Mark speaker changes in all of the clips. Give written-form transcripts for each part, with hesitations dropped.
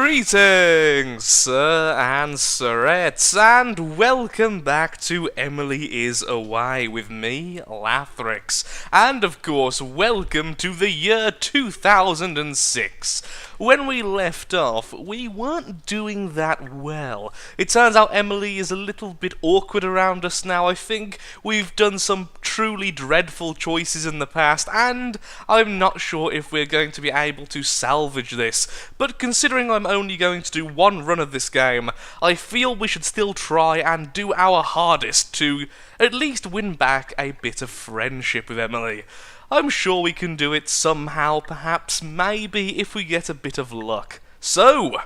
Speaker 1: Greetings, sir and sirettes, and welcome back to Emily is Away with me, Lathrix. And of course, welcome to the year 2006. When we left off, we weren't doing that well. It turns out Emily is a little bit awkward around us now. I think we've done some truly dreadful choices in the past, and I'm not sure if we're going to be able to salvage this. But considering I'm only going to do one run of this game, I feel we should still try and do our hardest to at least win back a bit of friendship with Emily. I'm sure we can do it somehow, perhaps, maybe, if we get a bit of luck. So,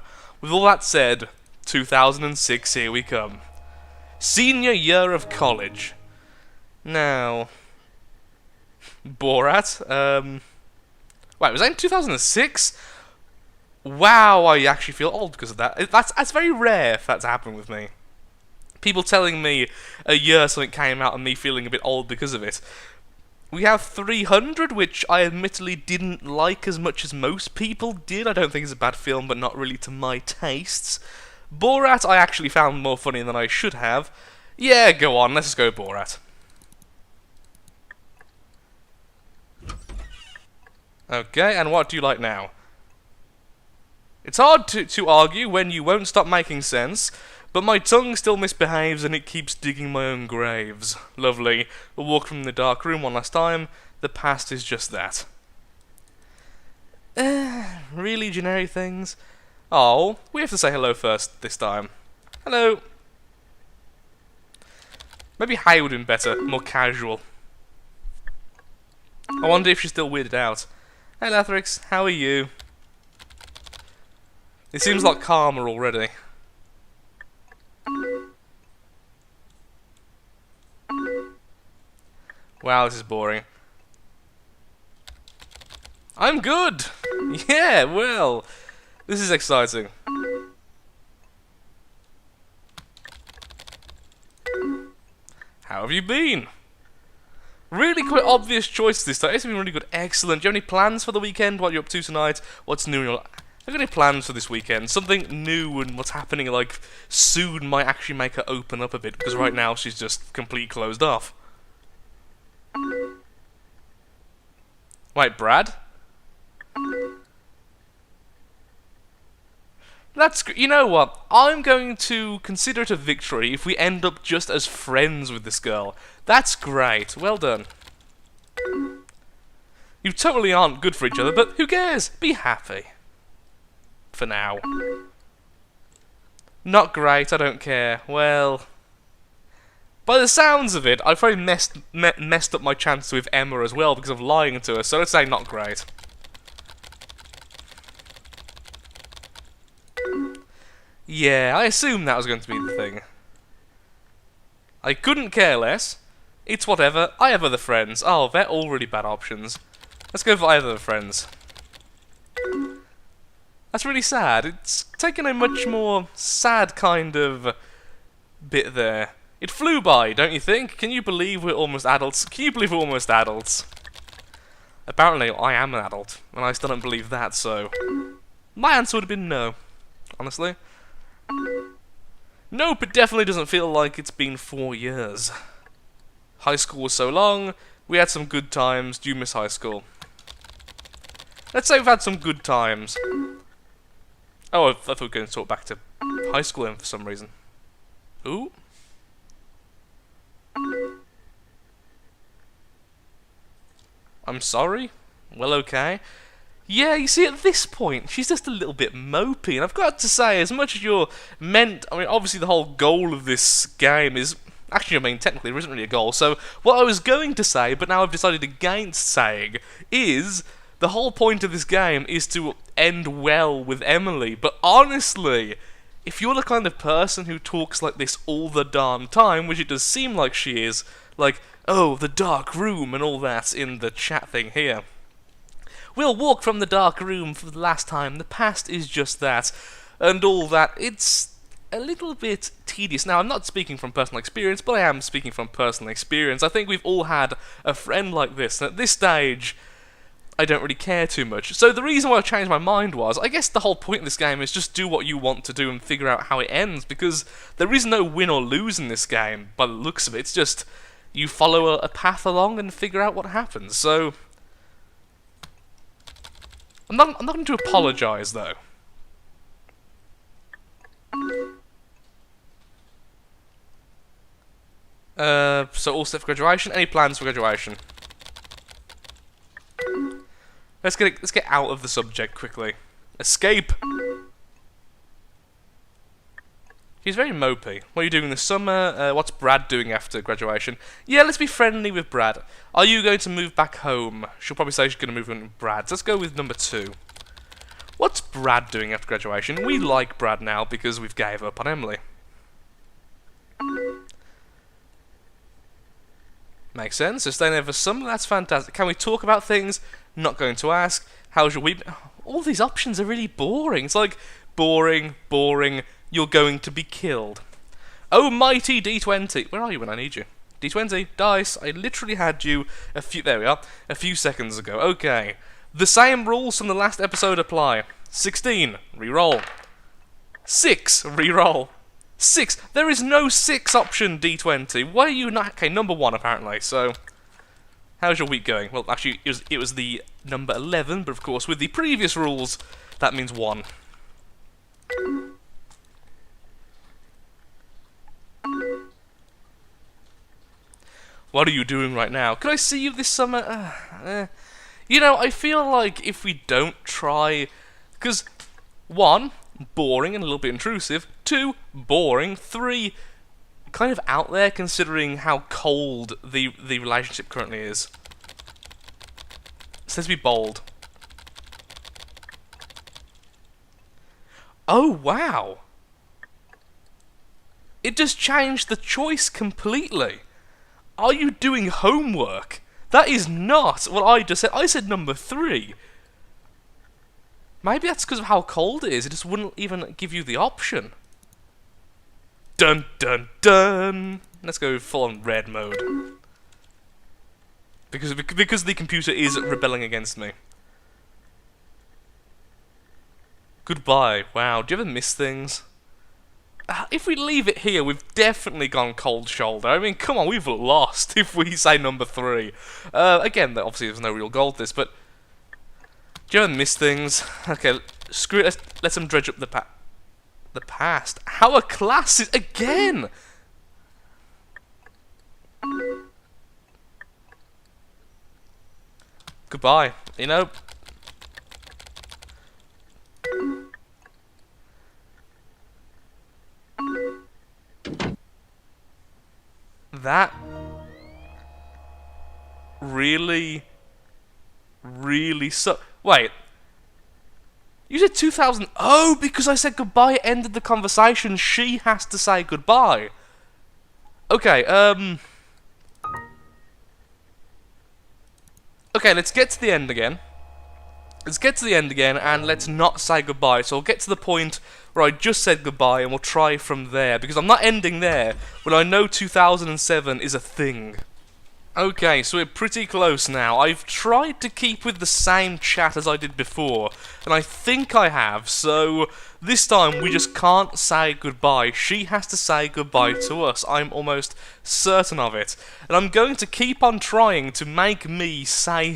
Speaker 1: with all that said, 2006, here we come. Senior year of college. Now, Borat, wait, was that in 2006? Wow, I actually feel old because of that. That's very rare if that's happened with me. People telling me a year something came out and me feeling a bit old because of it. We have 300, which I admittedly didn't like as much as most people did. I don't think it's a bad film, but not really to my tastes. Borat I actually found more funny than I should have. Yeah, go on, let's just go Borat. Okay, and what do you like now? It's hard to argue when you won't stop making sense, but my tongue still misbehaves and it keeps digging my own graves. Lovely. A walk from the dark room one last time. The past is just that. Really generic things? Oh, we have to say hello first this time. Hello. Maybe hey would have been better, more casual. I wonder if she's still weirded out. Hey Lathrix, how are you? It seems like calmer already. Wow, this is boring. I'm good! Yeah, well, this is exciting. How have you been? Really quite obvious choice this time. It's been really good. Excellent. Do you have any plans for the weekend? What are you up to tonight? What's new in your life? Have you got any plans for this weekend? Something new and what's happening, like, soon might actually make her open up a bit, because right now she's just completely closed off. Wait, Brad? You know what? I'm going to consider it a victory if we end up just as friends with this girl. That's great. Well done. You totally aren't good for each other, but who cares? Be happy. For now. Not great, I don't care. Well, by the sounds of it, I've probably messed up my chances with Emma as well because of lying to her, so let's say not great. Yeah, I assumed that was going to be the thing. I couldn't care less. It's whatever. I have other friends. Oh, they're all really bad options. Let's go for I have other friends. That's really sad. It's taken a much more sad kind of bit there. It flew by, don't you think? Can you believe we're almost adults? Can you believe we're almost adults? Apparently, I am an adult, and I still don't believe that, so... my answer would have been no, honestly. Nope, it definitely doesn't feel like it's been 4 years. High school was so long, we had some good times. Do you miss high school? Let's say we've had some good times. Oh, I thought we were going to talk back to high school then for some reason. Ooh. I'm sorry? Well, okay. Yeah, you see, at this point, she's just a little bit mopey, and I've got to say, as much as you're meant... I mean, obviously the whole goal of this game is... Actually, I mean, technically, there isn't really a goal, so what I was going to say, but now I've decided against saying, is... the whole point of this game is to end well with Emily, but honestly, if you're the kind of person who talks like this all the darn time, which it does seem like she is, like, oh, the dark room and all that in the chat thing here. We'll walk from the dark room for the last time, the past is just that, and all that. It's a little bit tedious. Now, I'm not speaking from personal experience, but I am speaking from personal experience. I think we've all had a friend like this, and at this stage... I don't really care too much. So the reason why I changed my mind was, I guess the whole point of this game is just do what you want to do and figure out how it ends, because there is no win or lose in this game, by the looks of it. It's just, you follow a path along and figure out what happens. So, I'm not going to apologise, though. So all set for graduation. Any plans for graduation? Let's get out of the subject quickly. Escape. He's very mopey. What are you doing this summer? What's Brad doing after graduation? Yeah, let's be friendly with Brad. Are you going to move back home? She'll probably say she's going to move in with Brad. So let's go with number 2. What's Brad doing after graduation? We like Brad now because we've gave up on Emily. Makes sense. So staying there for summer, that's fantastic. Can we talk about things? Not going to ask. How's your week? All these options are really boring. It's like, boring, boring, you're going to be killed. Oh, mighty D20. Where are you when I need you? D20, dice. I literally had you there we are, a few seconds ago. Okay. The same rules from the last episode apply. 16, reroll. 6, reroll. 6. There is no 6 option D20. Why are you not? Okay, number 1 apparently. So, how's your week going? Well, actually, it was the number 11, but of course, with the previous rules, that means 1. What are you doing right now? Could I see you this summer? You know, I feel like if we don't try, because 1. Boring and a little bit intrusive. 2, boring. 3, kind of out there considering how cold the relationship currently is. It says be bold. Oh, wow. It just changed the choice completely. Are you doing homework? That is not what I just said. I said number 3. Maybe that's because of how cold it is. It just wouldn't even give you the option. Dun dun dun. Let's go full on red mode. Because the computer is rebelling against me. Goodbye. Wow. Do you ever miss things? If we leave it here, we've definitely gone cold shoulder. I mean, come on, we've lost if we say number 3. Again, obviously there's no real goal to this, but do you ever miss things? Okay, screw it. Let's them dredge up the past. Our classes again. Goodbye. You know. That really sucks. Wait. You said 2000. Oh, because I said goodbye, it ended the conversation. She has to say goodbye. Okay, okay, let's get to the end again. And let's not say goodbye. So we'll get to the point where I just said goodbye, and we'll try from there. Because I'm not ending there when I know 2007 is a thing. Okay, so we're pretty close now. I've tried to keep with the same chat as I did before, and I think I have, so this time we just can't say goodbye. She has to say goodbye to us. I'm almost certain of it. And I'm going to keep on trying to make me say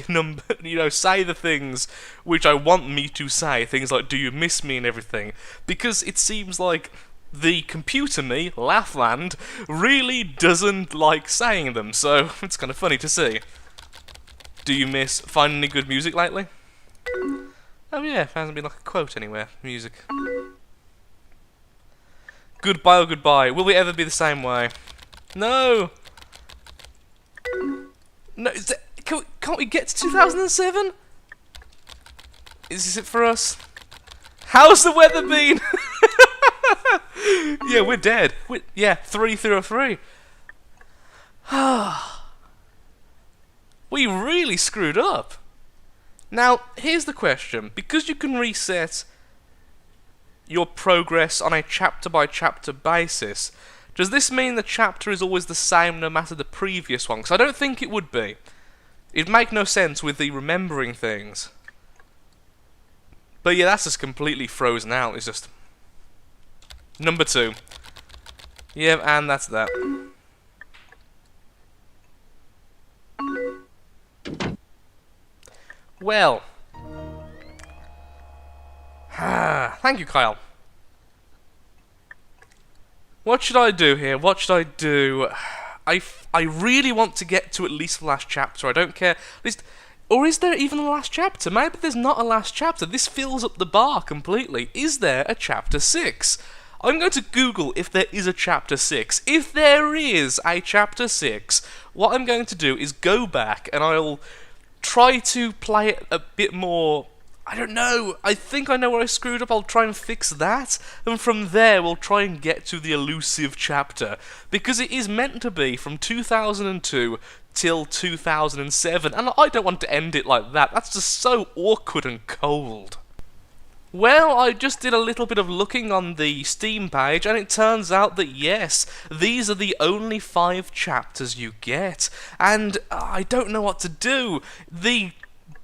Speaker 1: say the things which I want me to say. Things like, do you miss me and everything. Because it seems like the computer me, Laughland, really doesn't like saying them, so it's kind of funny to see. Do you miss finding any good music lately? Oh yeah, there hasn't been like a quote anywhere. Music. Goodbye or goodbye. Will we ever be the same way? No! No, can't we get to 2007? Is this it for us? How's the weather been? Yeah, we're dead. Yeah, 3 through a 3. We really screwed up. Now, here's the question. Because you can reset your progress on a chapter-by-chapter basis, does this mean the chapter is always the same no matter the previous one? Because I don't think it would be. It'd make no sense with the remembering things. But yeah, that's just completely frozen out. It's just... Number 2. Yeah, and that's that. Well. Thank you, Kyle. What should I do here? What should I do? I really want to get to at least the last chapter. I don't care. At least... Or is there even a last chapter? Maybe there's not a last chapter. This fills up the bar completely. Is there a chapter 6? I'm going to Google if there is a chapter 6. If there is a chapter 6, what I'm going to do is go back and I'll try to play it a bit more... I don't know. I think I know where I screwed up. I'll try and fix that. And from there, we'll try and get to the elusive chapter. Because it is meant to be from 2002 till 2007. And I don't want to end it like that. That's just so awkward and cold. Well, I just did a little bit of looking on the Steam page, and it turns out that yes, these are the only 5 chapters you get. And I don't know what to do. The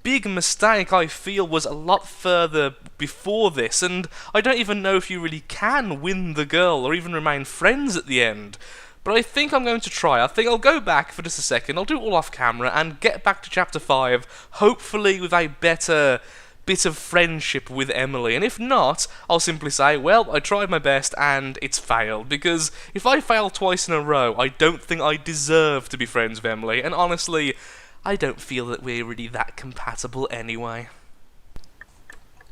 Speaker 1: big mistake, I feel, was a lot further before this, and I don't even know if you really can win the girl or even remain friends at the end. But I think I'm going to try. I think I'll go back for just a second, I'll do it all off camera, and get back to chapter 5, hopefully with a better bit of friendship with Emily. And if not, I'll simply say, well, I tried my best and it's failed, because if I fail twice in a row, I don't think I deserve to be friends with Emily, and honestly, I don't feel that we're really that compatible anyway.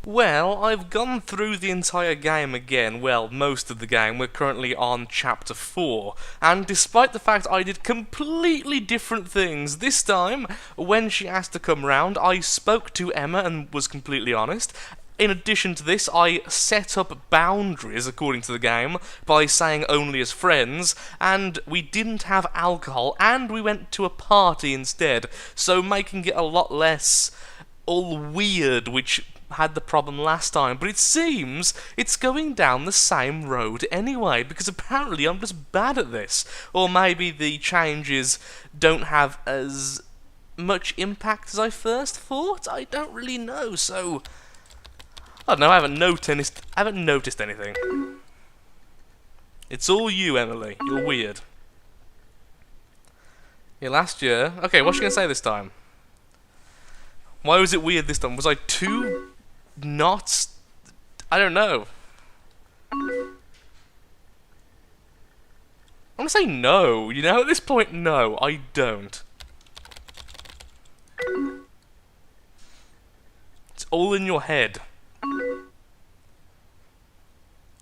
Speaker 1: Well, I've gone through the entire game again, well, most of the game. We're currently on chapter 4, and despite the fact I did completely different things this time, when she asked to come round, I spoke to Emma and was completely honest. In addition to this, I set up boundaries, according to the game, by saying only as friends, and we didn't have alcohol, and we went to a party instead, so making it a lot less all weird, which had the problem last time. But it seems it's going down the same road anyway, because apparently I'm just bad at this. Or maybe the changes don't have as much impact as I first thought? I don't really know, so... I don't know, I haven't noticed anything. It's all you, Emily. You're weird. Yeah, last year... Okay, what's she gonna say this time? Why was it weird this time? Was I too... not... I don't know. I'm gonna say no, you know? At this point, no, I don't. It's all in your head.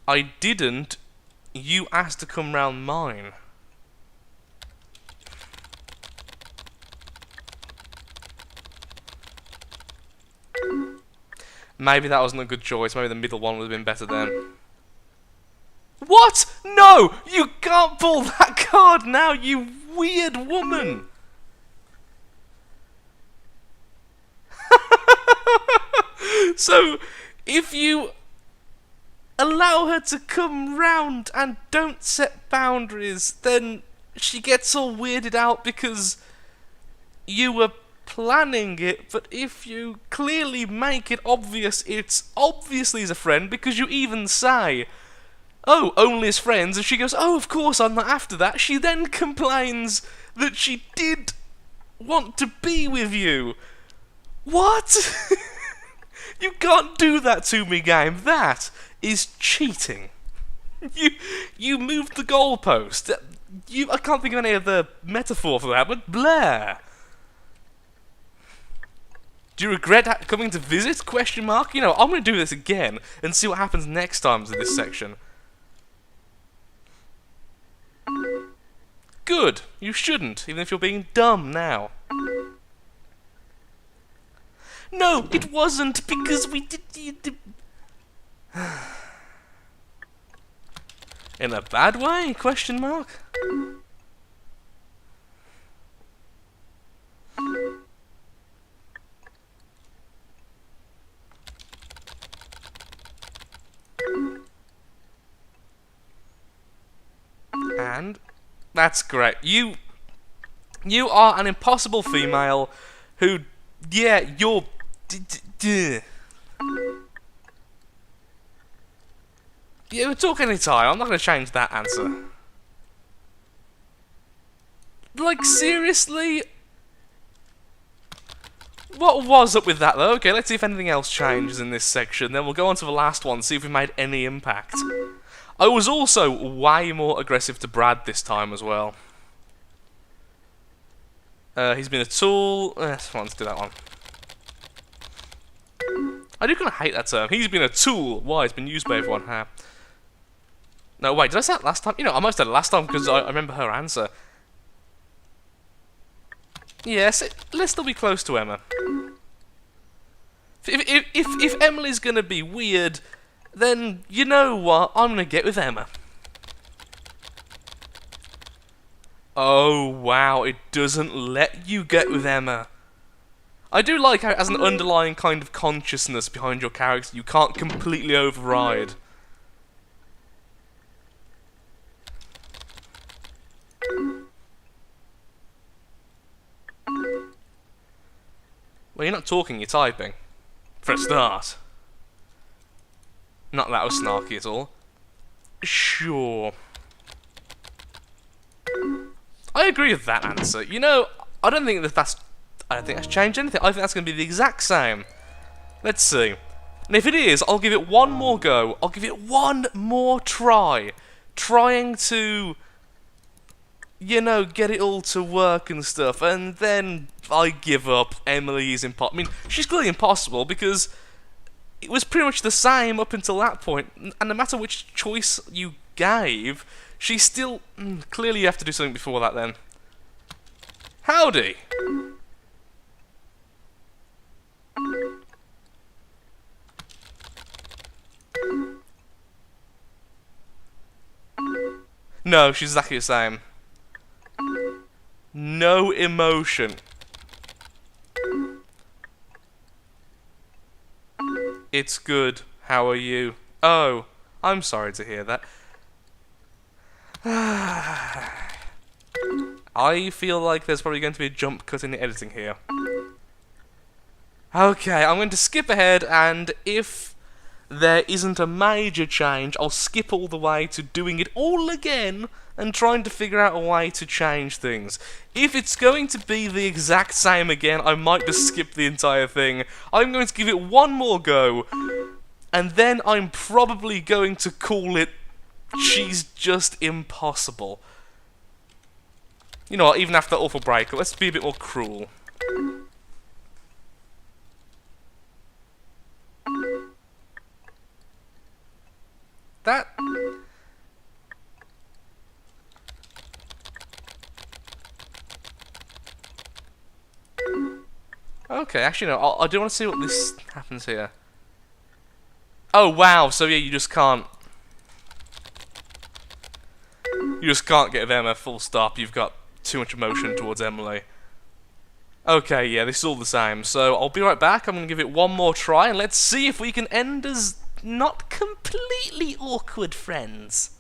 Speaker 1: I didn't. You asked to come round mine. Maybe that wasn't a good choice. Maybe the middle one would have been better then. What? No! You can't pull that card now, you weird woman! So, if you allow her to come round and don't set boundaries, then she gets all weirded out because you were planning it. But if you clearly make it obvious, it's obviously as a friend, because you even say, oh, only as friends, and she goes, oh, of course I'm not after that. She then complains that she did want to be with you. What? You can't do that to me, game. That is cheating. You moved the goalpost. I can't think of any other metaphor for that, but Blair. Do you regret coming to visit? Question mark. You know, I'm going to do this again and see what happens next time to this section. Good. You shouldn't, even if you're being dumb now. No, it wasn't, because we did... In a bad way? Question mark. And that's great. You are an impossible female. who, yeah, you're... Yeah, we'll talk any time. I'm not going to change that answer. Like, seriously? What was up with that, though? Okay, let's see if anything else changes in this section. Then we'll go on to the last one, see if we made any impact. I was also way more aggressive to Brad this time as well. He's been a tool. Let's do that one. I do kind of hate that term. He's been a tool. Why? It's been used by everyone. No, wait, did I say that last time? You know, I must have said it last time because I remember her answer. Yes, let's still be close to Emma. If Emily's gonna be weird, then you know what? I'm gonna get with Emma. Oh, wow, it doesn't let you get with Emma. I do like how it has an underlying kind of consciousness behind your character you can't completely override. Well, you're not talking, you're typing. For a start. Not that was snarky at all. Sure. I agree with that answer. You know, I don't think that's changed anything. I think that's going to be the exact same. Let's see. And if it is, I'll give it one more go. I'll give it one more try. Trying to, you know, get it all to work and stuff. And then I give up. Emily is impossible. I mean, she's clearly impossible because it was pretty much the same up until that point. And no matter which choice you gave, she's still... clearly you have to do something before that then. Howdy! No, she's exactly the same. No emotion. It's good. How are you? Oh, I'm sorry to hear that. I feel like there's probably going to be a jump cut in the editing here. Okay, I'm going to skip ahead, and if there isn't a major change, I'll skip all the way to doing it all again and trying to figure out a way to change things. If it's going to be the exact same again, I might just skip the entire thing. I'm going to give it one more go, and then I'm probably going to call it She's Just Impossible. You know what, even after that awful breakup, let's be a bit more cruel. That... Okay, actually no, I do want to see what this happens here. Oh wow, so yeah, you just can't get with Emma, full stop. You've got too much emotion towards Emily. Okay, yeah, this is all the same. So I'll be right back. I'm going to give it one more try, and let's see if we can end as not completely awkward friends.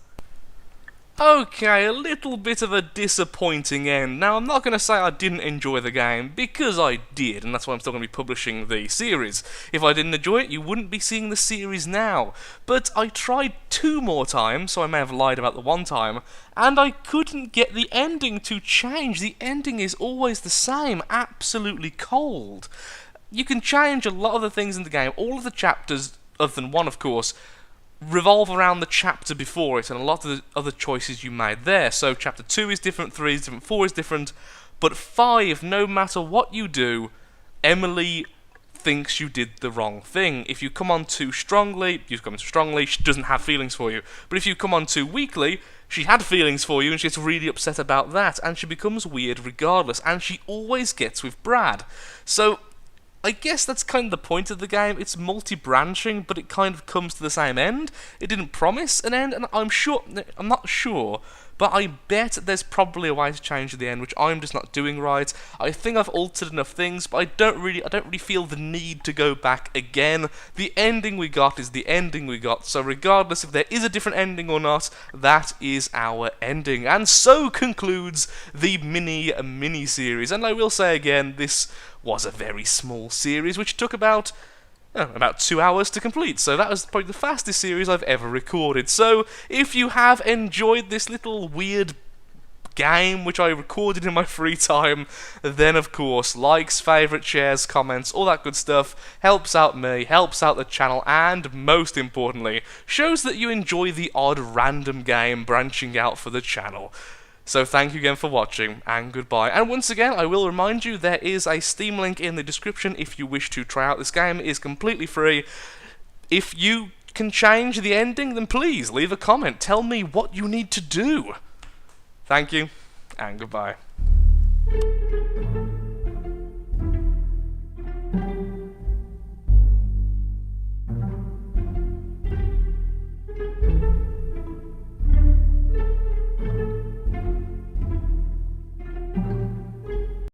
Speaker 1: Okay, a little bit of a disappointing end. Now, I'm not going to say I didn't enjoy the game, because I did, and that's why I'm still going to be publishing the series. If I didn't enjoy it, you wouldn't be seeing the series now. But I tried 2 more times, so I may have lied about the 1 time, and I couldn't get the ending to change. The ending is always the same, absolutely cold. You can change a lot of the things in the game. All of the chapters, other than 1 of course, revolve around the chapter before it and a lot of the other choices you made there. So chapter 2 is different, 3 is different, 4 is different, but 5, no matter what you do, Emily thinks you did the wrong thing. If you come on too strongly, she doesn't have feelings for you. But if you come on too weakly, she had feelings for you and she gets really upset about that, and she becomes weird regardless, and she always gets with Brad. So I guess that's kind of the point of the game. It's multi-branching, but it kind of comes to the same end. It didn't promise an end, and I'm not sure, but I bet there's probably a way to change the end, which I'm just not doing right. I think I've altered enough things, but I don't really feel the need to go back again. The ending we got is the ending we got, so regardless if there is a different ending or not, that is our ending. And so concludes the mini-series. And I will say again, this was a very small series, which took about 2 hours to complete, so that was probably the fastest series I've ever recorded. So, if you have enjoyed this little weird game which I recorded in my free time, then of course, likes, favourites, shares, comments, all that good stuff helps out me, helps out the channel, and most importantly, shows that you enjoy the odd random game branching out for the channel. So thank you again for watching, and goodbye. And once again, I will remind you, there is a Steam link in the description if you wish to try out this game. It is completely free. If you can change the ending, then please leave a comment. Tell me what you need to do. Thank you, and goodbye.